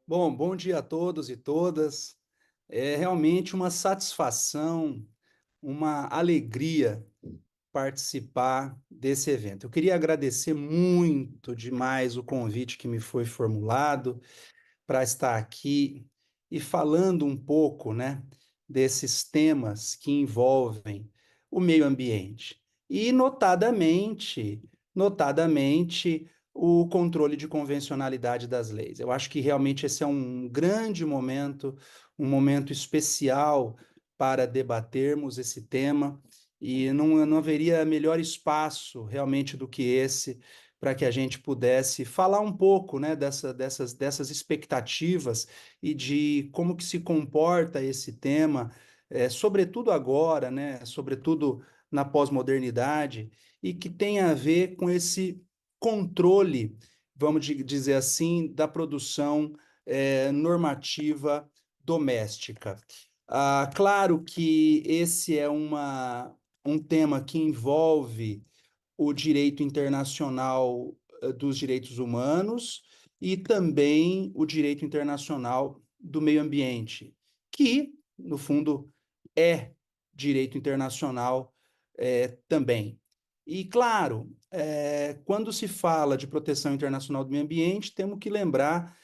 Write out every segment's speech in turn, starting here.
Bom dia a todos e todas. É realmente uma satisfação, uma alegria participar desse evento. Eu queria agradecer muito demais o convite que me foi formulado para estar aqui e falando um pouco, né, desses temas que envolvem o meio ambiente e notadamente o controle de convencionalidade das leis. Eu acho que realmente esse é um grande momento, um momento especial para debatermos esse tema e não haveria melhor espaço realmente do que esse para que a gente pudesse falar um pouco, né, dessas expectativas e de como que se comporta esse tema, sobretudo agora, né, sobretudo na pós-modernidade, e que tem a ver com esse controle, dizer assim, da produção, normativa doméstica. Claro que esse é um tema que envolve o direito internacional dos direitos humanos e também o direito internacional do meio ambiente, que, no fundo, é direito internacional também. E, claro, quando se fala de proteção internacional do meio ambiente, temos que lembrar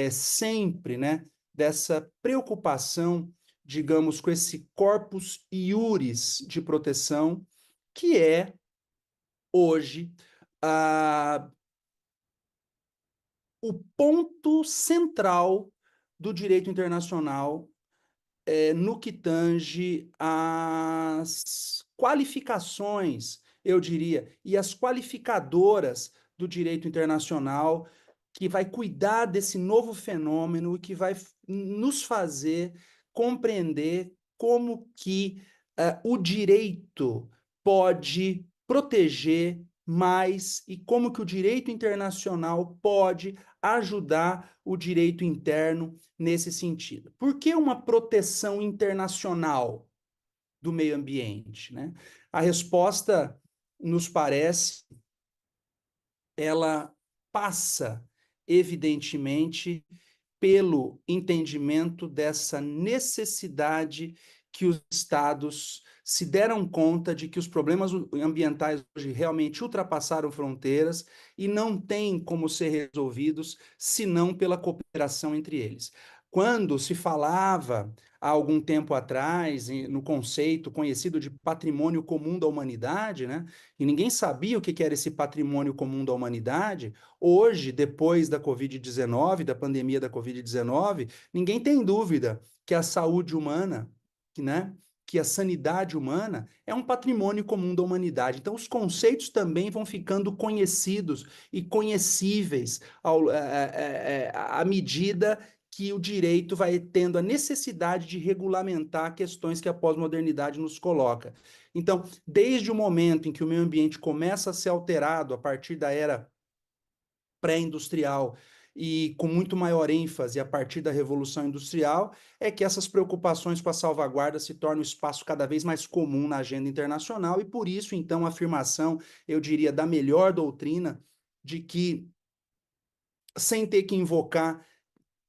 sempre, né, dessa preocupação, digamos, com esse corpus iuris de proteção, que é hoje ah, o ponto central do direito internacional no que tange às qualificações, eu diria, e as qualificadoras do direito internacional, que vai cuidar desse novo fenômeno e que vai nos fazer compreender como que o direito pode proteger mais e como que o direito internacional pode ajudar o direito interno nesse sentido. Por que uma proteção internacional do meio ambiente, né? A resposta nos parece, ela passa evidentemente pelo entendimento dessa necessidade que os estados se deram conta de que os problemas ambientais hoje realmente ultrapassaram fronteiras e não têm como ser resolvidos senão pela cooperação entre eles. Quando se falava há algum tempo atrás no conceito conhecido de patrimônio comum da humanidade, né? E ninguém sabia o que era esse patrimônio comum da humanidade. Hoje, depois da Covid-19, da pandemia da Covid-19, ninguém tem dúvida que a saúde humana, né, que a sanidade humana é um patrimônio comum da humanidade. Então, os conceitos também vão ficando conhecidos e conhecíveis à medida que o direito vai tendo a necessidade de regulamentar questões que a pós-modernidade nos coloca. Então, desde o momento em que o meio ambiente começa a ser alterado a partir da era pré-industrial e com muito maior ênfase a partir da Revolução Industrial, é que essas preocupações com a salvaguarda se tornam um espaço cada vez mais comum na agenda internacional, e por isso, então, a afirmação, eu diria, da melhor doutrina, de que, sem ter que invocar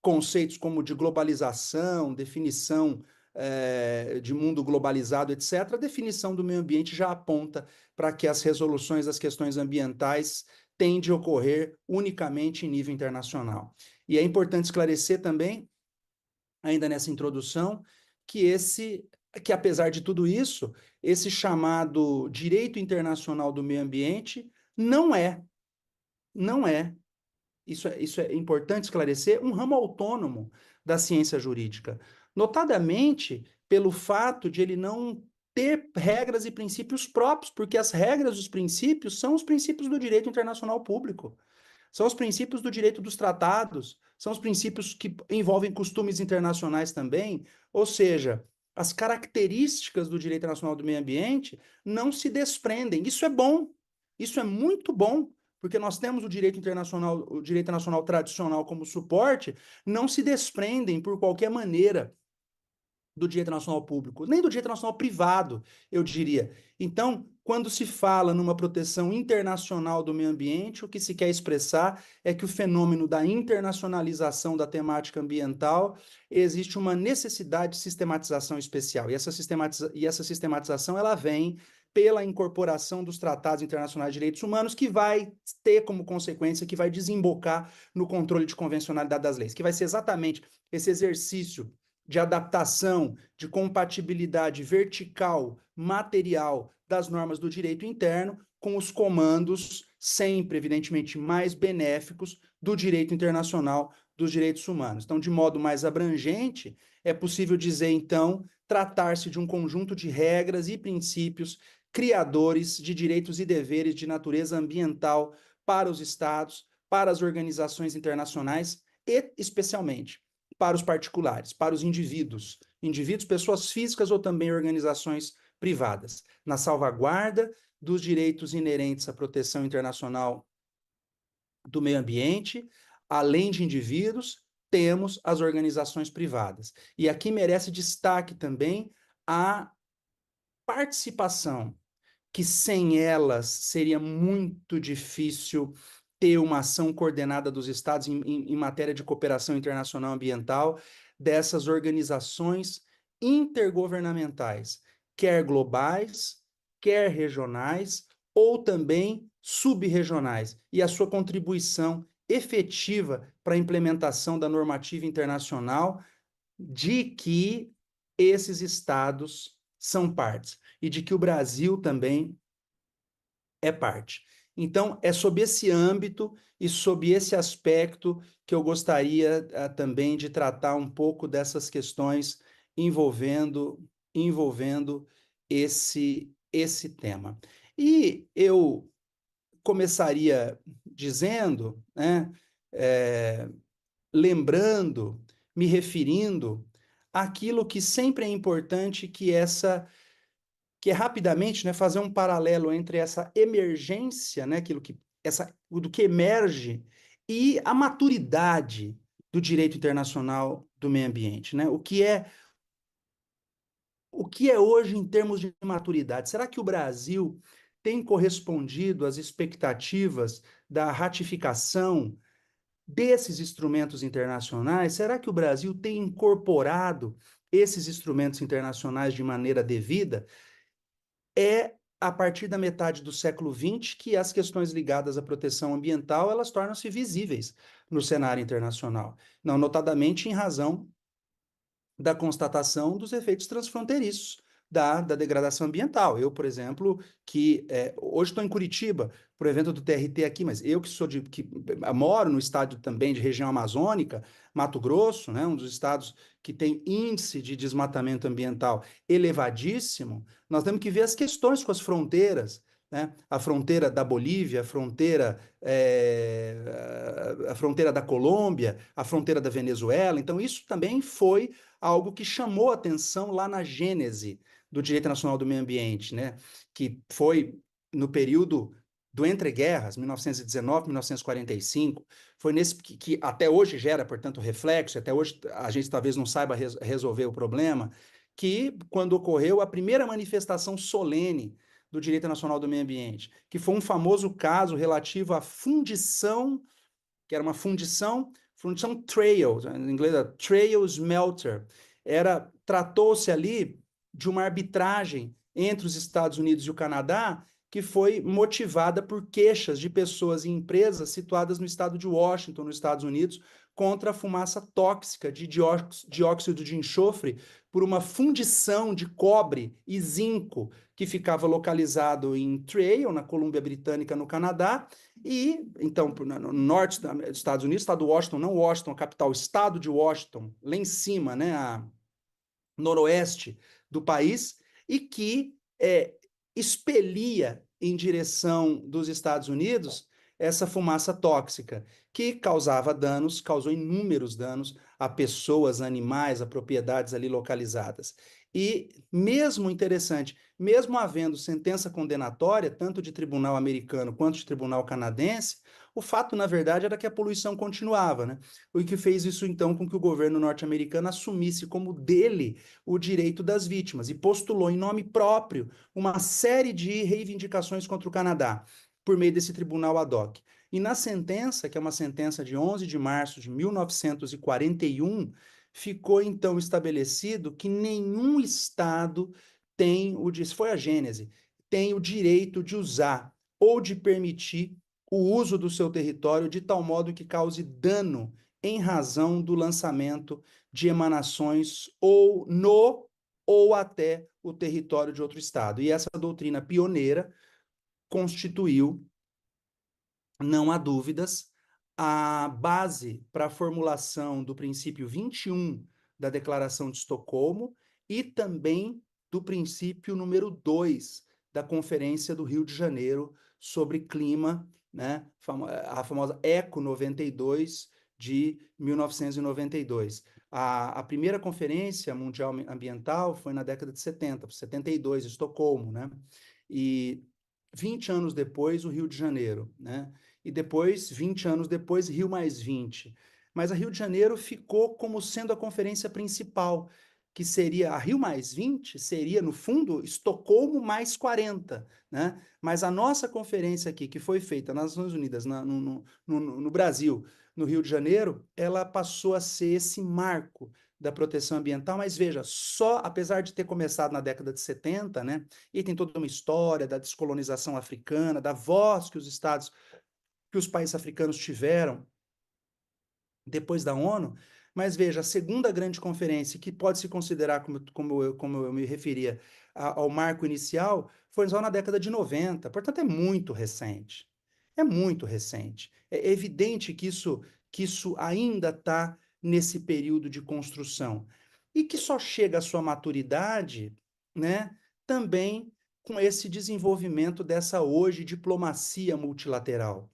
conceitos como de globalização, definição de mundo globalizado, etc., a definição do meio ambiente já aponta para que as resoluções das questões ambientais tendem a ocorrer unicamente em nível internacional. E é importante esclarecer também, ainda nessa introdução, que apesar de tudo isso, esse chamado direito internacional do meio ambiente não é isso é importante esclarecer, um ramo autônomo da ciência jurídica, notadamente pelo fato de ele não ter regras e princípios próprios, porque as regras e os princípios são os princípios do direito internacional público, são os princípios do direito dos tratados, são os princípios que envolvem costumes internacionais também, ou seja, as características do direito internacional do meio ambiente não se desprendem. Isso é bom, isso é muito bom, porque nós temos o direito internacional tradicional como suporte, não se desprendem por qualquer maneira do direito internacional público, nem do direito internacional privado, eu diria. Então, quando se fala numa proteção internacional do meio ambiente, o que se quer expressar é que o fenômeno da internacionalização da temática ambiental existe uma necessidade de sistematização especial. E essa sistematização ela vem pela incorporação dos tratados internacionais de direitos humanos, que vai ter como consequência, que vai desembocar no controle de convencionalidade das leis, que vai ser exatamente esse exercício de adaptação, de compatibilidade vertical, material das normas do direito interno com os comandos, sempre, evidentemente, mais benéficos do direito internacional dos direitos humanos. Então, de modo mais abrangente, é possível dizer, então, tratar-se de um conjunto de regras e princípios criadores de direitos e deveres de natureza ambiental para os estados, para as organizações internacionais e, especialmente, para os particulares, para os indivíduos, pessoas físicas ou também organizações privadas, na salvaguarda dos direitos inerentes à proteção internacional do meio ambiente, além de indivíduos, temos as organizações privadas. E aqui merece destaque também a participação, que sem elas seria muito difícil ter uma ação coordenada dos Estados em matéria de cooperação internacional ambiental, dessas organizações intergovernamentais, quer globais, quer regionais, ou também subregionais, e a sua contribuição efetiva para a implementação da normativa internacional de que esses estados são partes, e de que o Brasil também é parte. Então, é sob esse âmbito e sob esse aspecto que eu gostaria também de tratar um pouco dessas questões envolvendo esse tema. E eu começaria dizendo, né, lembrando, me referindo àquilo que sempre é importante, que é rapidamente, né, fazer um paralelo entre essa emergência, né, do que emerge, e a maturidade do direito internacional do meio ambiente, né? O que é hoje em termos de maturidade? Será que o Brasil tem correspondido às expectativas da ratificação desses instrumentos internacionais? Será que o Brasil tem incorporado esses instrumentos internacionais de maneira devida? É a partir da metade do século XX que as questões ligadas à proteção ambiental elas tornam-se visíveis no cenário internacional, não notadamente em razão da constatação dos efeitos transfronteiriços da degradação ambiental. Eu, por exemplo, que hoje estou em Curitiba, por evento do TRT aqui, mas eu que moro no estado também de região amazônica, Mato Grosso, né, um dos estados que tem índice de desmatamento ambiental elevadíssimo, nós temos que ver as questões com as fronteiras, né? A fronteira da Bolívia, a fronteira da Colômbia, a fronteira da Venezuela. Então, isso também foi algo que chamou atenção lá na gênese do direito nacional do meio ambiente, né? Que foi no período do entreguerras, 1919, 1945, foi nesse que até hoje gera, portanto, reflexo, até hoje a gente talvez não saiba resolver o problema, que quando ocorreu a primeira manifestação solene do direito nacional do meio ambiente, que foi um famoso caso relativo à fundição, que era uma fundição trail, em inglês trail smelter, tratou-se ali de uma arbitragem entre os Estados Unidos e o Canadá, que foi motivada por queixas de pessoas e empresas situadas no estado de Washington, nos Estados Unidos, contra a fumaça tóxica de dióxido de enxofre por uma fundição de cobre e zinco que ficava localizado em Trail, na Colômbia Britânica, no Canadá, e, então, no norte dos Estados Unidos, estado de Washington, não Washington, a capital, estado de Washington, lá em cima, né, a noroeste do país, e que expelia em direção dos Estados Unidos essa fumaça tóxica, que causou inúmeros danos a pessoas, animais, a propriedades ali localizadas. E mesmo interessante, mesmo havendo sentença condenatória, tanto de tribunal americano quanto de tribunal canadense, o fato, na verdade, era que a poluição continuava, né? O que fez isso, então, com que o governo norte-americano assumisse como dele o direito das vítimas e postulou em nome próprio uma série de reivindicações contra o Canadá, por meio desse tribunal ad hoc. E na sentença, que é uma sentença de 11 de março de 1941, ficou então estabelecido que nenhum estado tem foi a Gênese, tem o direito de usar ou de permitir o uso do seu território de tal modo que cause dano em razão do lançamento de emanações ou no ou até o território de outro estado. E essa doutrina pioneira constituiu, não há dúvidas, a base para a formulação do princípio 21 da Declaração de Estocolmo e também do princípio número 2 da Conferência do Rio de Janeiro sobre Clima, né? A famosa ECO 92 de 1992. A primeira Conferência Mundial Ambiental foi na década de 70, 72, Estocolmo, né? E 20 anos depois, o Rio de Janeiro, né? E depois, 20 anos depois, Rio mais 20. Mas a Rio de Janeiro ficou como sendo a conferência principal, que seria a Rio mais 20, seria, no fundo, Estocolmo mais 40, né? Mas a nossa conferência aqui, que foi feita nas Nações Unidas, no Brasil, no Rio de Janeiro, ela passou a ser esse marco da proteção ambiental, mas veja, só, apesar de ter começado na década de 70, né? E tem toda uma história da descolonização africana, da voz que os países africanos tiveram depois da ONU, mas veja, a segunda grande conferência, que pode se considerar, como eu me referia, ao marco inicial, foi só na década de 90, portanto é muito recente. É muito recente. É evidente que isso ainda está nesse período de construção. E que só chega à sua maturidade, né, também com esse desenvolvimento dessa hoje diplomacia multilateral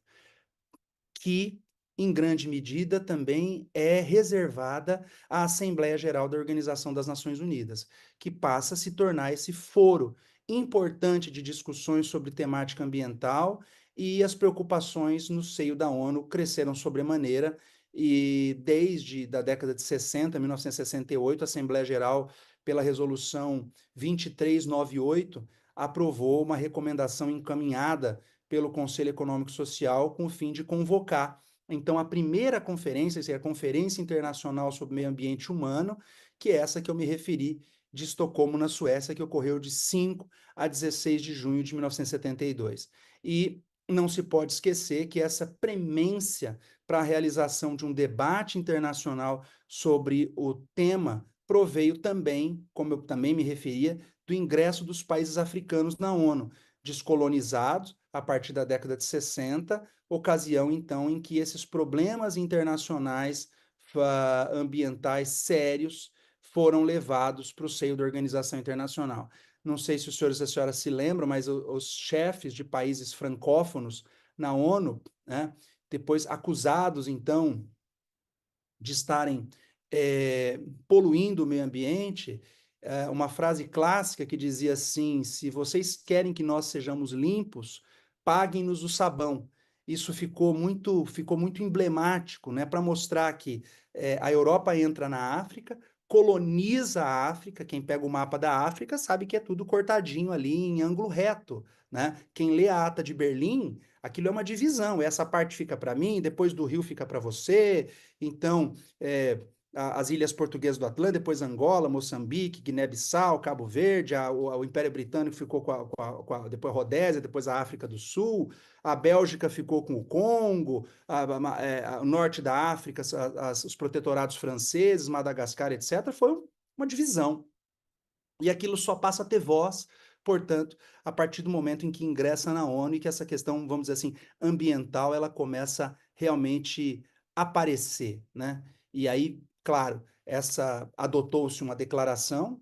que, em grande medida, também é reservada à Assembleia Geral da Organização das Nações Unidas, que passa a se tornar esse foro importante de discussões sobre temática ambiental e as preocupações no seio da ONU cresceram sobremaneira e desde da década de 60, 1968, a Assembleia Geral, pela resolução 2398, aprovou uma recomendação encaminhada pelo Conselho Econômico e Social com o fim de convocar, então, a primeira conferência, que é a Conferência Internacional sobre Meio Ambiente Humano, que é essa que eu me referi, de Estocolmo, na Suécia, que ocorreu de 5 a 16 de junho de 1972. E não se pode esquecer que essa premência para a realização de um debate internacional sobre o tema proveio também, como eu também me referia, do ingresso dos países africanos na ONU, descolonizados a partir da década de 60, ocasião então em que esses problemas internacionais ambientais sérios foram levados para o seio da organização internacional. Não sei se os senhores e a senhora se lembram, mas os chefes de países francófonos na ONU, né, depois acusados então de estarem poluindo o meio ambiente, uma frase clássica que dizia assim: se vocês querem que nós sejamos limpos, paguem-nos o sabão. Isso ficou muito emblemático, né, para mostrar que a Europa entra na África, coloniza a África. Quem pega o mapa da África sabe que é tudo cortadinho ali em ângulo reto, né? Quem lê a Ata de Berlim, aquilo é uma divisão. Essa parte fica para mim, depois do Rio fica para você. Então, as ilhas portuguesas do Atlântico, depois Angola, Moçambique, Guiné-Bissau, Cabo Verde, o Império Britânico ficou depois Rodésia, depois a África do Sul, a Bélgica ficou com o Congo, o norte da África, os protetorados franceses, Madagascar, etc. Foi uma divisão. E aquilo só passa a ter voz, portanto, a partir do momento em que ingressa na ONU e que essa questão, vamos dizer assim, ambiental, ela começa realmente a aparecer, né? E aí, claro, adotou-se uma declaração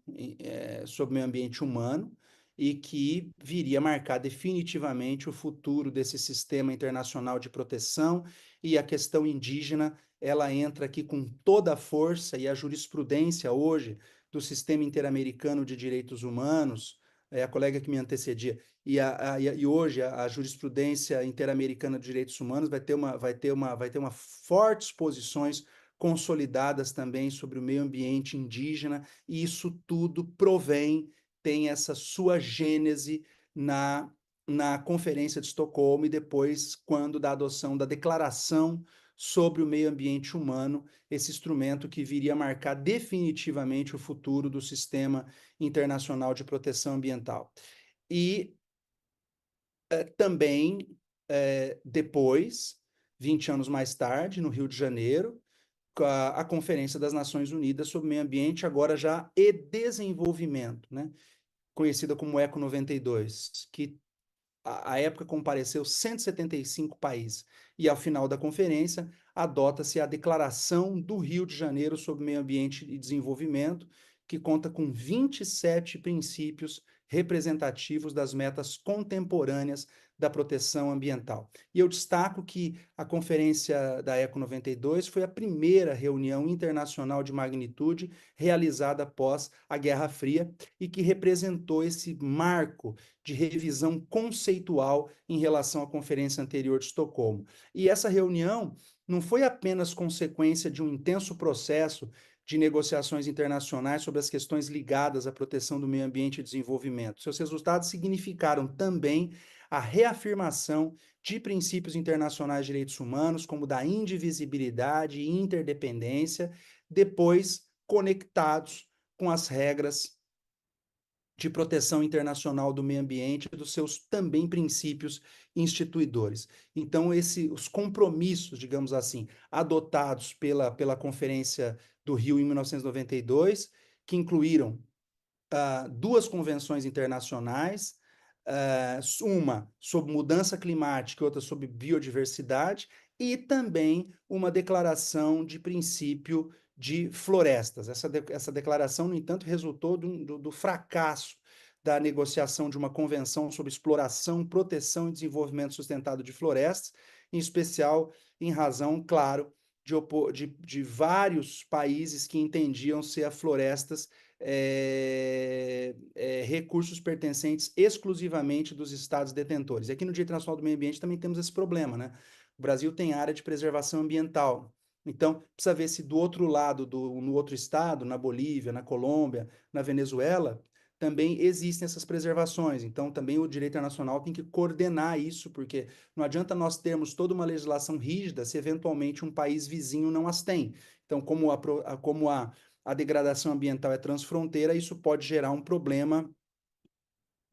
sobre o meio ambiente humano e que viria a marcar definitivamente o futuro desse sistema internacional de proteção, e a questão indígena, ela entra aqui com toda a força, e a jurisprudência hoje do Sistema Interamericano de Direitos Humanos, a colega que me antecedia, e hoje a jurisprudência interamericana de direitos humanos vai ter uma fortes posições consolidadas também sobre o meio ambiente indígena, e isso tudo tem essa sua gênese na Conferência de Estocolmo e depois, quando da adoção da Declaração sobre o Meio Ambiente Humano, esse instrumento que viria a marcar definitivamente o futuro do sistema internacional de proteção ambiental. E também, depois, 20 anos mais tarde, no Rio de Janeiro, a Conferência das Nações Unidas sobre Meio Ambiente, agora já e Desenvolvimento, né? Conhecida como ECO 92, que à época compareceu 175 países. E ao final da conferência, adota-se a Declaração do Rio de Janeiro sobre Meio Ambiente e Desenvolvimento, que conta com 27 princípios representativos das metas contemporâneas da proteção ambiental. E eu destaco que a conferência da ECO 92 foi a primeira reunião internacional de magnitude realizada após a Guerra Fria e que representou esse marco de revisão conceitual em relação à conferência anterior de Estocolmo. E essa reunião não foi apenas consequência de um intenso processo de negociações internacionais sobre as questões ligadas à proteção do meio ambiente e desenvolvimento. Seus resultados significaram também a reafirmação de princípios internacionais de direitos humanos, como da indivisibilidade e interdependência, depois conectados com as regras de proteção internacional do meio ambiente e dos seus também princípios instituidores. Então, os compromissos, digamos assim, adotados pela Conferência do Rio em 1992, que incluíram duas convenções internacionais, uma sobre mudança climática e outra sobre biodiversidade, e também uma declaração de princípio de florestas. Essa declaração, no entanto, resultou do fracasso da negociação de uma convenção sobre exploração, proteção e desenvolvimento sustentado de florestas, em especial em razão, claro, de vários países que entendiam ser as florestas recursos pertencentes exclusivamente dos estados detentores. E aqui no Dia Internacional do Meio Ambiente também temos esse problema, né? O Brasil tem área de preservação ambiental. Então, precisa ver se do outro lado, no outro estado, na Bolívia, na Colômbia, na Venezuela, também existem essas preservações. Então, também o direito internacional tem que coordenar isso, porque não adianta nós termos toda uma legislação rígida se eventualmente um país vizinho não as tem. Então, como a degradação ambiental é transfronteira, isso pode gerar um problema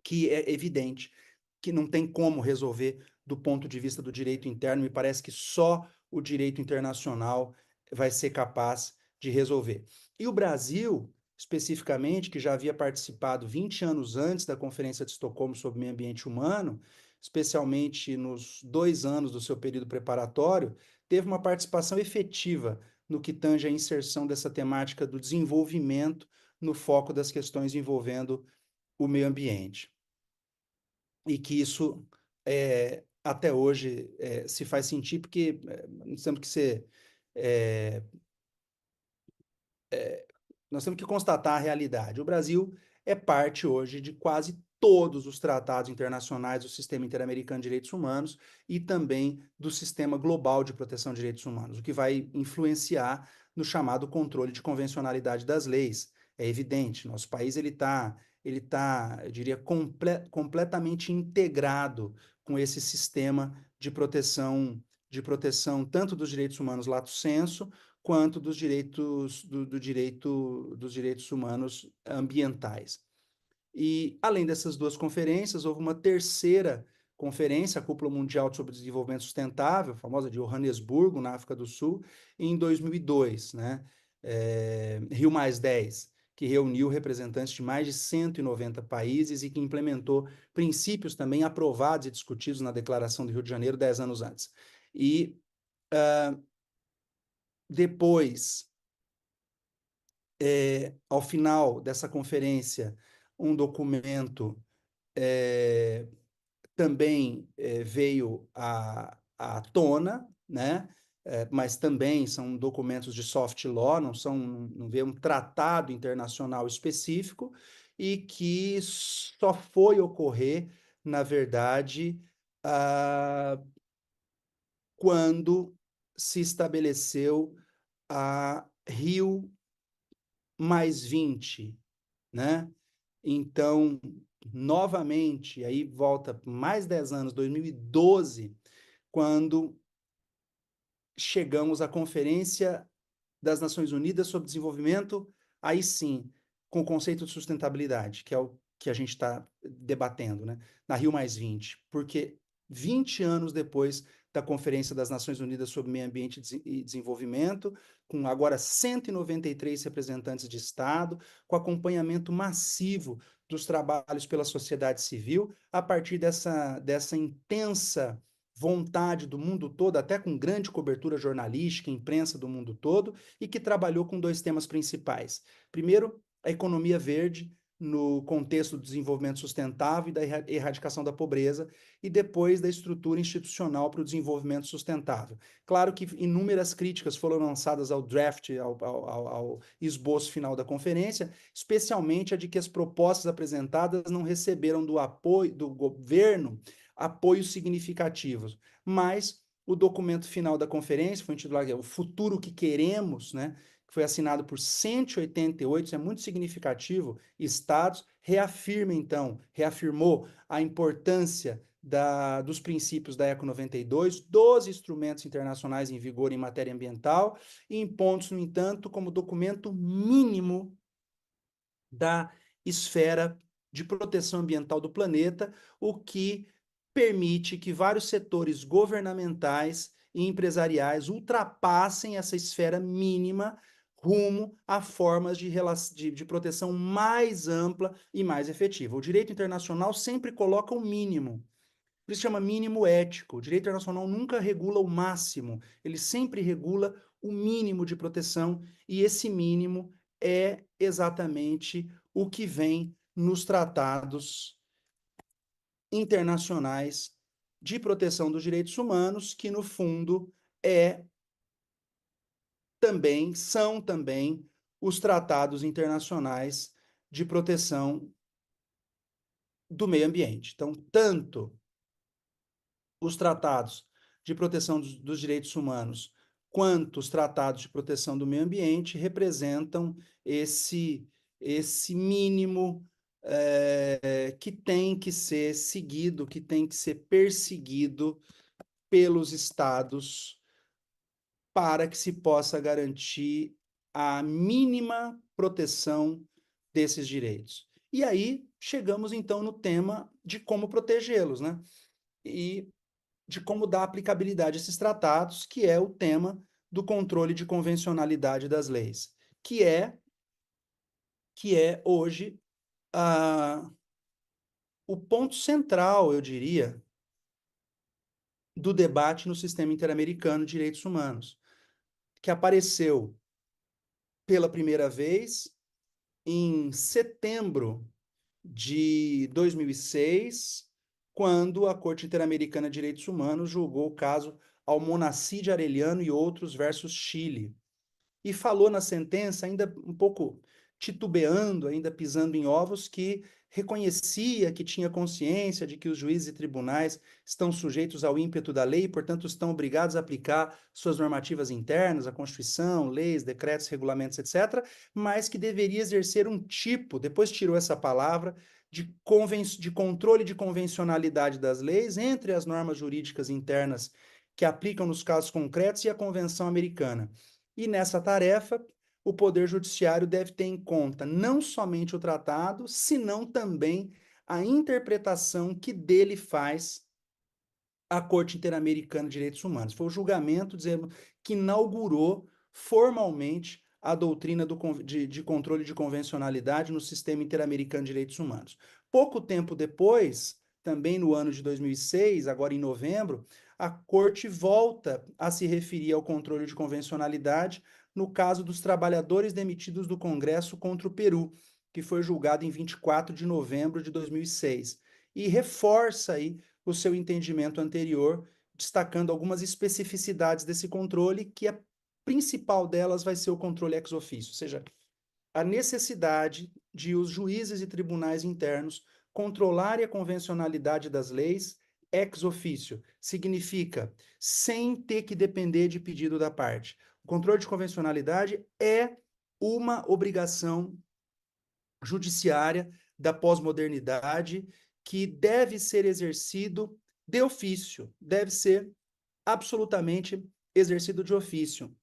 que é evidente, que não tem como resolver do ponto de vista do direito interno. Me parece que só o direito internacional vai ser capaz de resolver. E o Brasil, especificamente, que já havia participado 20 anos antes da Conferência de Estocolmo sobre Meio Ambiente Humano, especialmente nos 2 anos do seu período preparatório, teve uma participação efetiva no que tange a inserção dessa temática do desenvolvimento no foco das questões envolvendo o meio ambiente. E que isso até hoje se faz sentir, porque nós temos que ser. É, nós temos que constatar a realidade. O Brasil é parte hoje de quase todos os tratados internacionais do Sistema Interamericano de Direitos Humanos e também do Sistema Global de Proteção de Direitos Humanos, o que vai influenciar no chamado controle de convencionalidade das leis. É evidente, nosso país eu diria, completamente integrado com esse sistema de proteção tanto dos direitos humanos lato sensu, quanto dos direitos dos direitos humanos ambientais. E além dessas duas conferências, houve uma terceira conferência, a Cúpula Mundial sobre Desenvolvimento Sustentável, a famosa de Johannesburgo, na África do Sul, em 2002, né? Rio+10, que reuniu representantes de mais de 190 países e que implementou princípios também aprovados e discutidos na Declaração do Rio de Janeiro 10 anos antes. E depois, ao final dessa conferência, um documento também veio à tona, né? mas também são documentos de soft law, não vê um tratado internacional específico, e que só foi ocorrer, na verdade, quando se estabeleceu a Rio mais 20, né? Então, novamente, aí volta mais 10 anos, 2012, quando chegamos à Conferência das Nações Unidas sobre Desenvolvimento, aí sim, com o conceito de sustentabilidade, que é o que a gente está debatendo, né? Na Rio mais 20, porque 20 anos depois da Conferência das Nações Unidas sobre Meio Ambiente e Desenvolvimento, com agora 193 representantes de Estado, com acompanhamento massivo dos trabalhos pela sociedade civil, a partir dessa intensa vontade do mundo todo, até com grande cobertura jornalística, imprensa do mundo todo, e que trabalhou com dois temas principais. Primeiro, a economia verde, no contexto do desenvolvimento sustentável e da erradicação da pobreza, e depois da estrutura institucional para o desenvolvimento sustentável. Claro que inúmeras críticas foram lançadas ao draft, ao esboço final da conferência, especialmente a de que as propostas apresentadas não receberam do apoio do governo apoios significativos, mas o documento final da conferência foi intitulado O Futuro que Queremos, né? Que foi assinado por 188, isso é muito significativo, estados, reafirmou a importância dos princípios da ECO 92, dos instrumentos internacionais em vigor em matéria ambiental, e impondo-se, no entanto, como documento mínimo da esfera de proteção ambiental do planeta, o que permite que vários setores governamentais e empresariais ultrapassem essa esfera mínima rumo a formas de proteção mais ampla e mais efetiva. O direito internacional sempre coloca o mínimo. Por isso chama mínimo ético. O direito internacional nunca regula o máximo, ele sempre regula o mínimo de proteção, e esse mínimo é exatamente o que vem nos tratados internacionais de proteção dos direitos humanos, que no fundo são também os tratados internacionais de proteção do meio ambiente. Então, tanto os tratados de proteção dos direitos humanos quanto os tratados de proteção do meio ambiente representam esse mínimo que tem que ser seguido, que tem que ser perseguido pelos estados para que se possa garantir a mínima proteção desses direitos. E aí chegamos então no tema de como protegê-los, né? E de como dar aplicabilidade a esses tratados, que é o tema do controle de convencionalidade das leis, que é hoje o ponto central, eu diria, do debate no sistema interamericano de direitos humanos, que apareceu pela primeira vez em setembro de 2006, quando a Corte Interamericana de Direitos Humanos julgou o caso Almonacid Arellano e outros versus Chile. E falou na sentença, ainda um pouco titubeando, ainda pisando em ovos, que reconhecia que tinha consciência de que os juízes e tribunais estão sujeitos ao ímpeto da lei e, portanto, estão obrigados a aplicar suas normativas internas, a Constituição, leis, decretos, regulamentos, etc., mas que deveria exercer um tipo, depois tirou essa palavra, de controle de convencionalidade das leis entre as normas jurídicas internas que aplicam nos casos concretos e a Convenção Americana. E nessa tarefa, o Poder Judiciário deve ter em conta não somente o tratado, senão também a interpretação que dele faz a Corte Interamericana de Direitos Humanos. Foi o julgamento que inaugurou formalmente a doutrina de controle de convencionalidade no sistema interamericano de direitos humanos. Pouco tempo depois, também no ano de 2006, agora em novembro, a Corte volta a se referir ao controle de convencionalidade no caso dos trabalhadores demitidos do Congresso contra o Peru, que foi julgado em 24 de novembro de 2006, e reforça aí o seu entendimento anterior destacando algumas especificidades desse controle, que a principal delas vai ser o controle ex officio, ou seja, a necessidade de os juízes e tribunais internos controlarem a convencionalidade das leis ex officio. Significa sem ter que depender de pedido da parte. O controle de convencionalidade é uma obrigação judiciária da pós-modernidade que deve ser exercido de ofício, deve ser absolutamente exercido de ofício.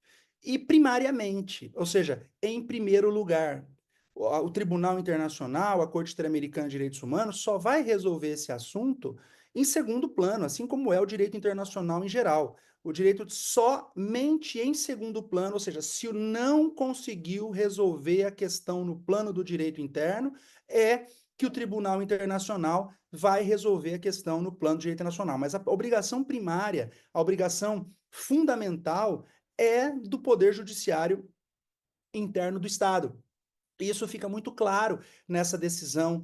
E primariamente, ou seja, em primeiro lugar, o Tribunal Internacional, a Corte Interamericana de Direitos Humanos, só vai resolver esse assunto em segundo plano, assim como é o direito internacional em geral. O direito somente em segundo plano, ou seja, se não conseguiu resolver a questão no plano do direito interno, é que o Tribunal Internacional vai resolver a questão no plano do direito internacional. Mas a obrigação primária, a obrigação fundamental é do Poder Judiciário interno do Estado. Isso fica muito claro nessa decisão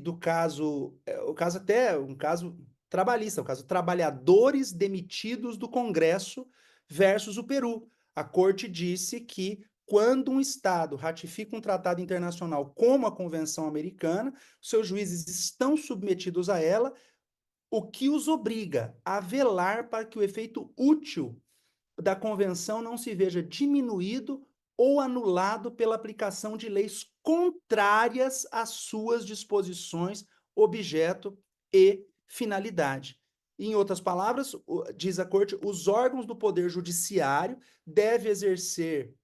do caso, o caso até um caso trabalhista, o caso trabalhadores demitidos do Congresso versus o Peru. A Corte disse que quando um Estado ratifica um tratado internacional como a Convenção Americana, seus juízes estão submetidos a ela, o que os obriga a velar para que o efeito útil da convenção não se veja diminuído ou anulado pela aplicação de leis contrárias às suas disposições, objeto e finalidade. Em outras palavras, diz a Corte, os órgãos do Poder Judiciário devem exercer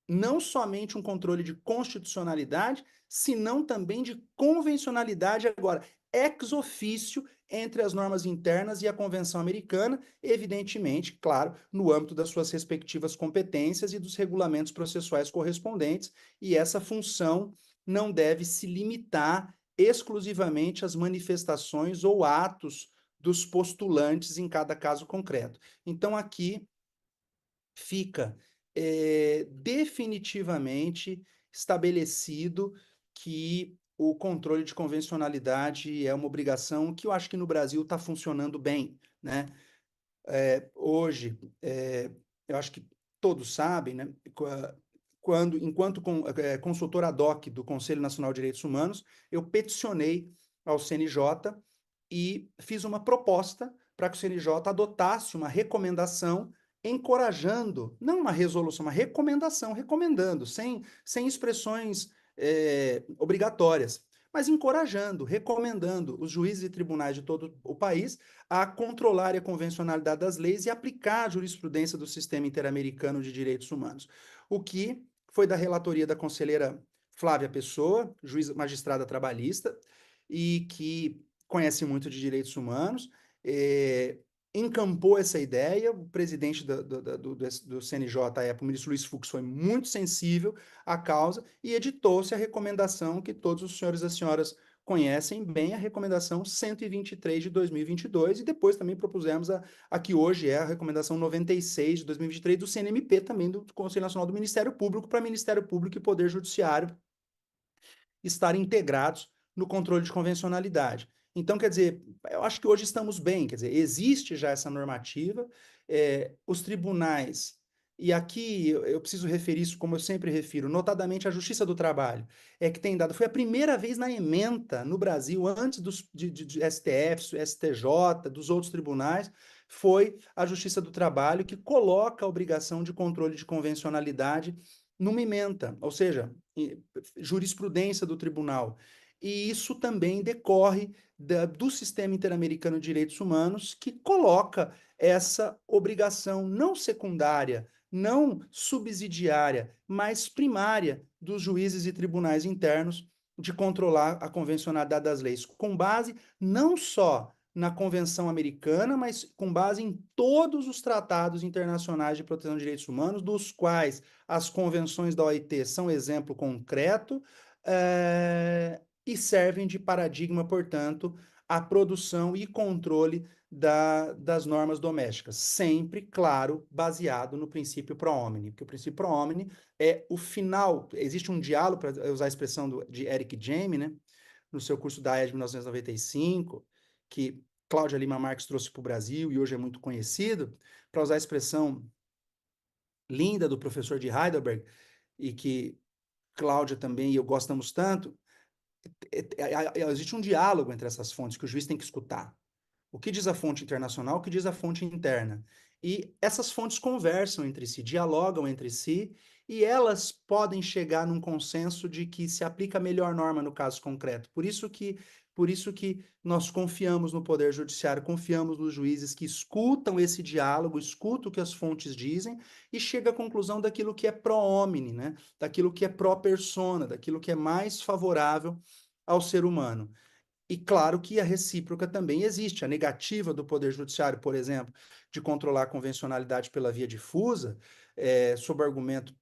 não somente um controle de constitucionalidade, senão também de convencionalidade, agora, ex officio, entre as normas internas e a Convenção Americana, evidentemente, claro, no âmbito das suas respectivas competências e dos regulamentos processuais correspondentes, e essa função não deve se limitar exclusivamente às manifestações ou atos dos postulantes em cada caso concreto. Então, aqui fica definitivamente estabelecido que o controle de convencionalidade é uma obrigação que eu acho que no Brasil está funcionando bem, né? Hoje, eu acho que todos sabem, né? Enquanto consultor ad hoc do Conselho Nacional de Direitos Humanos, eu peticionei ao CNJ e fiz uma proposta para que o CNJ adotasse uma recomendação encorajando, não uma resolução, uma recomendação, recomendando, sem expressões obrigatórias, mas encorajando, recomendando os juízes e tribunais de todo o país a controlar a convencionalidade das leis e aplicar a jurisprudência do sistema interamericano de direitos humanos. O que foi da relatoria da conselheira Flávia Pessoa, juíza magistrada trabalhista, e que conhece muito de direitos humanos, encampou essa ideia. O presidente do CNJ, à época, o ministro Luiz Fux, foi muito sensível à causa e editou-se a recomendação que todos os senhores e as senhoras conhecem bem, a recomendação 123 de 2022, e depois também propusemos a que hoje é a recomendação 96 de 2023 do CNMP, também do Conselho Nacional do Ministério Público, para Ministério Público e Poder Judiciário estarem integrados no controle de convencionalidade. Então, quer dizer, eu acho que hoje estamos bem, quer dizer, existe já essa normativa, os tribunais, e aqui eu preciso referir isso como eu sempre refiro, notadamente a Justiça do Trabalho, que tem dado, foi a primeira vez na ementa no Brasil, antes de STF, STJ, dos outros tribunais, foi a Justiça do Trabalho que coloca a obrigação de controle de convencionalidade numa ementa, ou seja, jurisprudência do tribunal. E isso também decorre do Sistema Interamericano de Direitos Humanos, que coloca essa obrigação não secundária, não subsidiária, mas primária dos juízes e tribunais internos de controlar a convencionalidade das leis, com base não só na Convenção Americana, mas com base em todos os tratados internacionais de proteção de direitos humanos, dos quais as convenções da OIT são exemplo concreto, e servem de paradigma, portanto, à produção e controle das normas domésticas, sempre, claro, baseado no princípio pro homine, porque o princípio pro homine é o final. Existe um diálogo, para usar a expressão de Eric Jaime, né, no seu curso da ED de 1995, que Cláudia Lima Marques trouxe para o Brasil e hoje é muito conhecido, para usar a expressão linda do professor de Heidelberg, e que Cláudia também e eu gostamos tanto, existe um diálogo entre essas fontes que o juiz tem que escutar. O que diz a fonte internacional, o que diz a fonte interna. E essas fontes conversam entre si, dialogam entre si, e elas podem chegar num consenso de que se aplica a melhor norma no caso concreto. Por isso que nós confiamos no Poder Judiciário, confiamos nos juízes que escutam esse diálogo, escutam o que as fontes dizem e chega à conclusão daquilo que é pro homine, né? Daquilo que é pro persona, daquilo que é mais favorável ao ser humano. E claro que a recíproca também existe. A negativa do Poder Judiciário, por exemplo, de controlar a convencionalidade pela via difusa, sob argumento,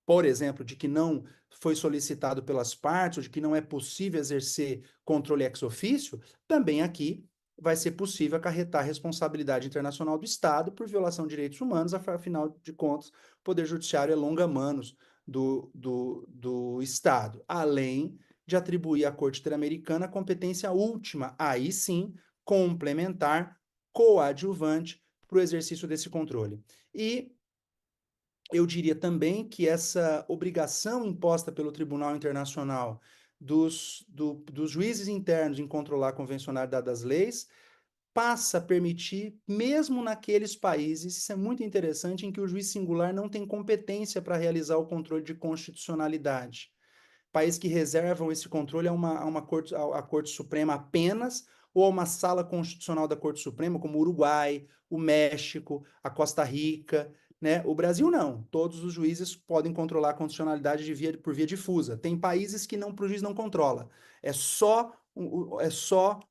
por exemplo, de que não foi solicitado pelas partes, ou de que não é possível exercer controle ex officio, também aqui vai ser possível acarretar a responsabilidade internacional do Estado por violação de direitos humanos, afinal de contas, o Poder Judiciário é longa-manos do Estado, além de atribuir à Corte Interamericana a competência última, aí sim, complementar, coadjuvante, para o exercício desse controle. E eu diria também que essa obrigação imposta pelo Tribunal Internacional dos juízes internos em controlar a convencionalidade das leis passa a permitir, mesmo naqueles países, isso é muito interessante, em que o juiz singular não tem competência para realizar o controle de constitucionalidade. Países que reservam esse controle à Corte Suprema apenas, ou a uma sala constitucional da Corte Suprema, como o Uruguai, o México, a Costa Rica, né? O Brasil não. Todos os juízes podem controlar a constitucionalidade por via difusa. Tem países que o juiz não controla. É só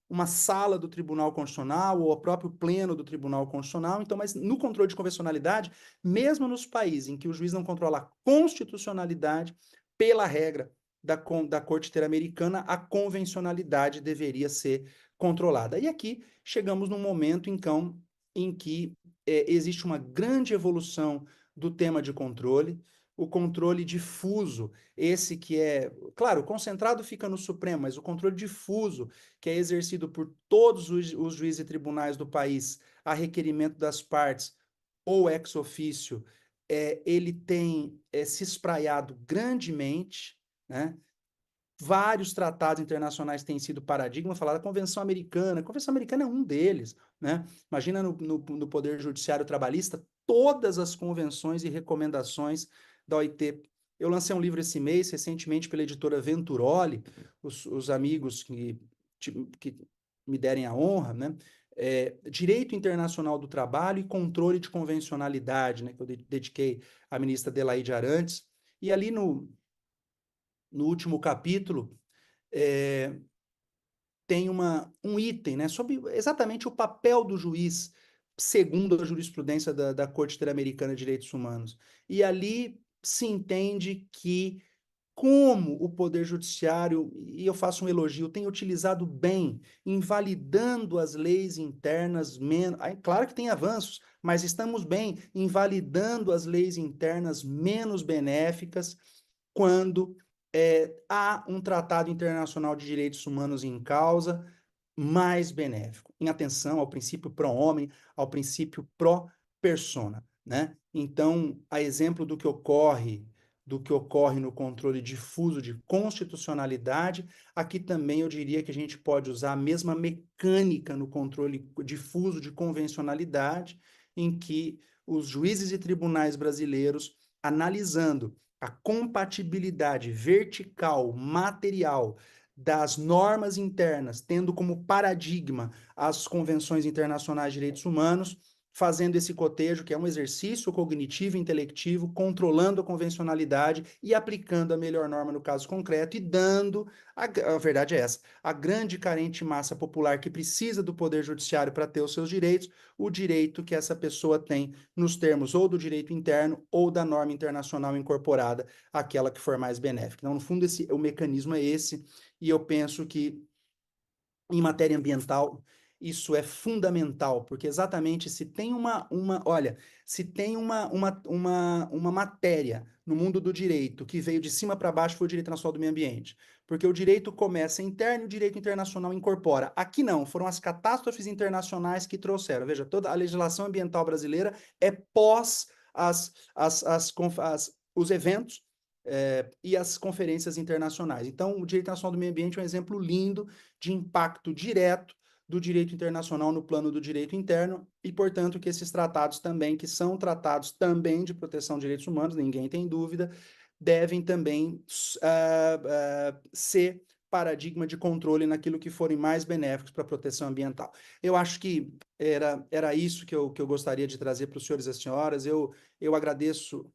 uma sala do Tribunal Constitucional ou o próprio pleno do Tribunal Constitucional. Então, mas no controle de convencionalidade, mesmo nos países em que o juiz não controla a constitucionalidade, pela regra da Corte Interamericana, a convencionalidade deveria ser controlada. E aqui chegamos num momento, então, em que existe uma grande evolução do tema de controle, o controle difuso, esse que é, claro, concentrado fica no Supremo, mas o controle difuso, que é exercido por todos os juízes e tribunais do país, a requerimento das partes ou ex officio, ele tem se espraiado grandemente, né? Vários tratados internacionais têm sido paradigma, falar da Convenção Americana. A Convenção Americana é um deles, né? Imagina no Poder Judiciário Trabalhista, todas as convenções e recomendações da OIT. Eu lancei um livro esse mês, recentemente, pela editora Venturoli, os amigos que me derem a honra, né? Direito Internacional do Trabalho e Controle de Convencionalidade, né? Que eu dediquei à ministra Adelaide Arantes. E ali no último capítulo, tem um item, né, sobre exatamente o papel do juiz, segundo a jurisprudência da Corte Interamericana de Direitos Humanos. E ali se entende que, como o Poder Judiciário, e eu faço um elogio, tem utilizado bem, invalidando as leis internas, claro que tem avanços, mas estamos bem invalidando as leis internas menos benéficas, quando há um tratado internacional de direitos humanos em causa mais benéfico, em atenção ao princípio pro-homem, ao princípio pro-persona, né? Então, a exemplo do que ocorre no controle difuso de constitucionalidade, aqui também eu diria que a gente pode usar a mesma mecânica no controle difuso de convencionalidade, em que os juízes e tribunais brasileiros, analisando a compatibilidade vertical, material, das normas internas, tendo como paradigma as convenções internacionais de direitos humanos, fazendo esse cotejo, que é um exercício cognitivo e intelectivo, controlando a convencionalidade e aplicando a melhor norma no caso concreto e dando, a verdade é essa, a grande carente massa popular que precisa do Poder Judiciário para ter os seus direitos, o direito que essa pessoa tem nos termos ou do direito interno ou da norma internacional incorporada, aquela que for mais benéfica. Então, no fundo, o mecanismo é esse, e eu penso que, em matéria ambiental, isso é fundamental, porque exatamente se tem olha, se tem uma matéria no mundo do direito que veio de cima para baixo, foi o direito nacional do meio ambiente. Porque o direito começa interno e o direito internacional incorpora. Aqui não, foram as catástrofes internacionais que trouxeram. Veja, toda a legislação ambiental brasileira é pós os eventos e as conferências internacionais. Então, o direito nacional do meio ambiente é um exemplo lindo de impacto direto do direito internacional no plano do direito interno e, portanto, que esses tratados também, que são tratados também de proteção de direitos humanos, ninguém tem dúvida, devem também ser paradigma de controle naquilo que forem mais benéficos para a proteção ambiental. Eu acho que era isso que eu gostaria de trazer para os senhores e as senhoras. Eu agradeço